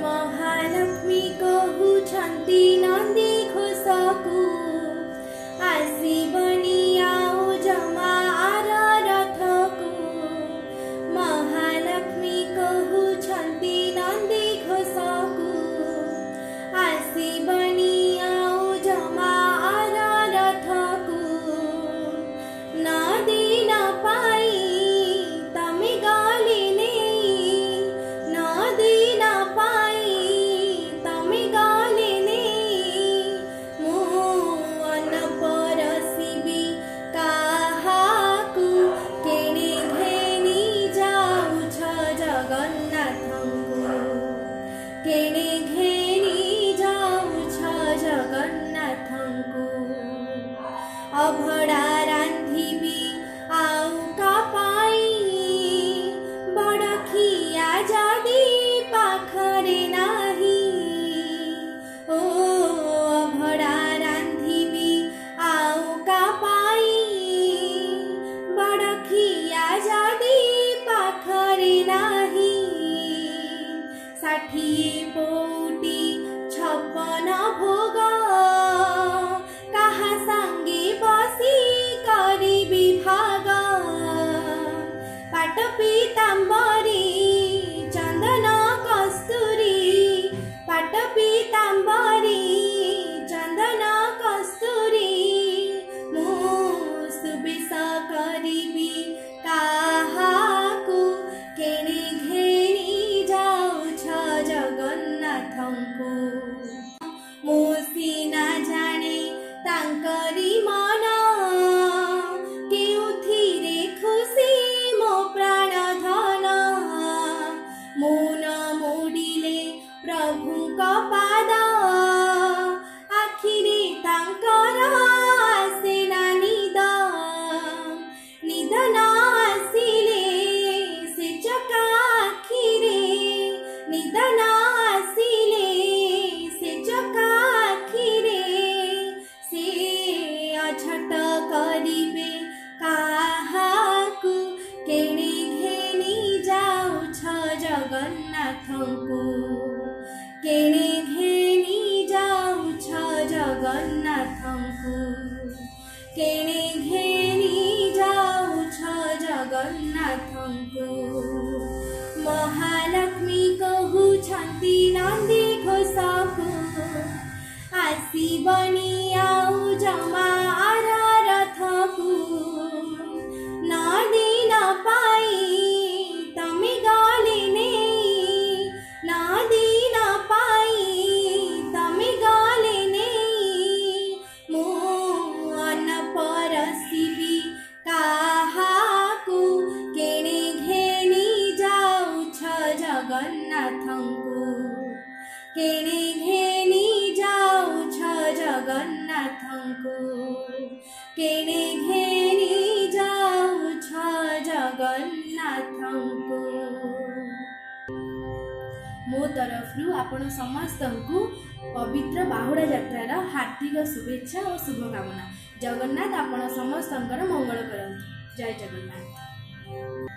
महालक्ष्मी कहूछंती नंदी घोषकू आसीबनी आओ जमा आर रथकू। महालक्ष्मी कहूछंती नंदी घोषकू आसीबनी आओ जमा आर रथकू। नदी न पाई तमे गले नहीं, नदी न पाई तमे गले नहीं। मुअन परसिबी काहाकू केणे घेनी जाउछ जगन्नाथंकू, केणे घेनी जाउछ जगन्नाथंकू। अभड़ा रांधिबी आउ का पाई बड़खिया जदी पाखरे नाही। ओ अभड़ा रांधिबी आउ का पाई बड़खिया जदी पाखरे नाही। 60 पौटी 56 भोग कहा संगे बसी करिबी भाग। पाट पीताम्बरी चंदन कस्तूरी, पाट पीताम्बरी चंदन कस्तूरी। मु सुबेश करिबी काहाकू केणे घेनी जाउछ जगन्नाथंकू। मु सिना जाने तांकरी मन केउथिरे खुशी मो प्राण धन। मुन मोडिले प्रभु का पाद आखिरे तांकर आसे ना निद। निद न आसिले से चका आखिरे, निद न आसिले से चका आखिरे। से अछट करिबे काहाकू केणे घेनी जाउछ जगन्नाथंकू, केणे घेनी जाउछ जगन्नाथंकू, केणे घेनी जाउछ जगन्नाथंकू। महालक्ष्मी कहूछंती नंदी घोषकू आसीबनी आउ जमा आर रथकू। नदी न पाई तमे गले नहीं, नदी न पाई तमे गले नहीं। मुअन परसिबी काहाकू केणे घेनी जाउछ जगन्नाथंकू, केणे घेनी जाउछ जगन्नाथंकू, केणे घेनी जाउछ जगन्नाथंकू। मो तरफरु आपण समस्तंकु पवित्र बाहुड़ा यात्रार हार्दिक शुभेच्छा और शुभकामना। जगन्नाथ आपण समस्तंकर मंगल करंतु। जय जगन्नाथ।